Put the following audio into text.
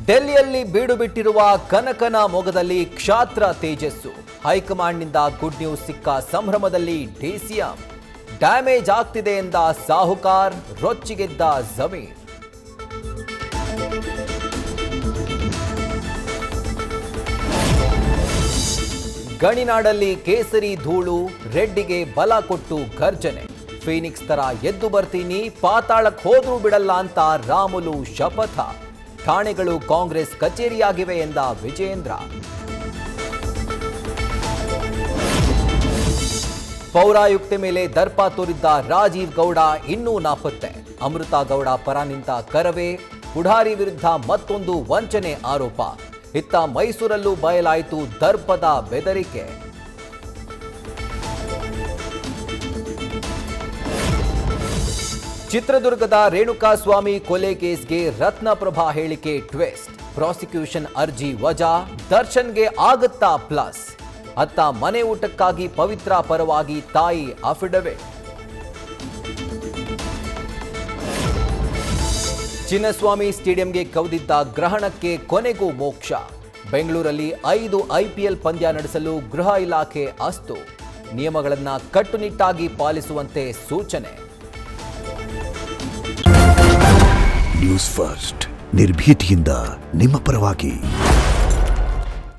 ಡೆಲ್ಲಿಯಲ್ಲಿ ಬೀಡು ಬಿಟ್ಟಿರುವ ಕನಕನ ಮೊಗದಲ್ಲಿ ಕ್ಷಾತ್ರ ತೇಜಸ್ಸು. ಹೈಕಮಾಂಡ್ನಿಂದ ಗುಡ್ ನ್ಯೂಸ್ ಸಿಕ್ಕ ಸಂಭ್ರಮದಲ್ಲಿ ಡಿಸಿಎಂ. ಡ್ಯಾಮೇಜ್ ಆಗ್ತಿದೆ ಎಂದ ಸಾಹುಕಾರ್, ರೊಚ್ಚಿಗೆದ್ದ ಜಮೀರ್. ಗಣಿನಾಡಲ್ಲಿ ಕೇಸರಿ ಧೂಳು, ರೆಡ್ಡಿಗೆ ಬಲ ಕೊಟ್ಟು ಘರ್ಜನೆ. ಫೀನಿಕ್ಸ್ ತರ ಎದ್ದು ಬರ್ತೀನಿ, ಪಾತಾಳಕ್ಕೆ ಹೋದ್ರೂ ಬಿಡಲ್ಲ ಅಂತ ರಾಮುಲು ಶಪಥ. ಠಾಣೆಗಳು ಕಾಂಗ್ರೆಸ್ ಕಚೇರಿಯಾಗಿವೆ ಎಂದ ವಿಜಯೇಂದ್ರ. ಪೌರಾಯುಕ್ತೆ ಮೇಲೆ ದರ್ಪ ತೋರಿದ್ದ ರಾಜೀವ್ ಗೌಡ ಇನ್ನೂ ನಾಪತ್ತೆ. ಅಮೃತಾ ಗೌಡ ಪರ ನಿಂತ ಕರವೇ, ಪುಢಾರಿ ವಿರುದ್ಧ ಮತ್ತೊಂದು ವಂಚನೆ ಆರೋಪ. ಇತ್ತ ಮೈಸೂರಲ್ಲೂ ಬಯಲಾಯಿತು ದರ್ಪದ ಬೆದರಿಕೆ. ಚಿತ್ರದುರ್ಗದ ರೇಣುಕಾಸ್ವಾಮಿ ಕೊಲೆ ಕೇಸ್ಗೆ ರತ್ನಪ್ರಭಾ ಹೇಳಿಕೆ ಟ್ವಿಸ್ಟ್. ಪ್ರಾಸಿಕ್ಯೂಷನ್ ಅರ್ಜಿ ವಜಾ, ದರ್ಶನ್ಗೆ ಆಗುತ್ತಾ ಪ್ಲಸ್. ಅತ್ತ ಮನೆ ಊಟಕ್ಕಾಗಿ ಪವಿತ್ರ ಪರವಾಗಿ ತಾಯಿ ಅಫಿಡವಿಟ್. ಚಿನ್ನಸ್ವಾಮಿ ಸ್ಟೇಡಿಯಂಗೆ ಕೌದಿದ್ದ ಗ್ರಹಣಕ್ಕೆ ಕೊನೆಗೂ ಮೋಕ್ಷ. ಬೆಂಗಳೂರಲ್ಲಿ 5 IPL ಪಂದ್ಯ ನಡೆಸಲು ಗೃಹ ಇಲಾಖೆ ಅಸ್ತು. ನಿಯಮಗಳನ್ನು ಕಟ್ಟುನಿಟ್ಟಾಗಿ ಪಾಲಿಸುವಂತೆ ಸೂಚನೆ. ನ್ಯೂಸ್ ಫಸ್ಟ್, ನಿರ್ಭೀತಿಯಿಂದ ನಿಮ್ಮ ಪರವಾಗಿ.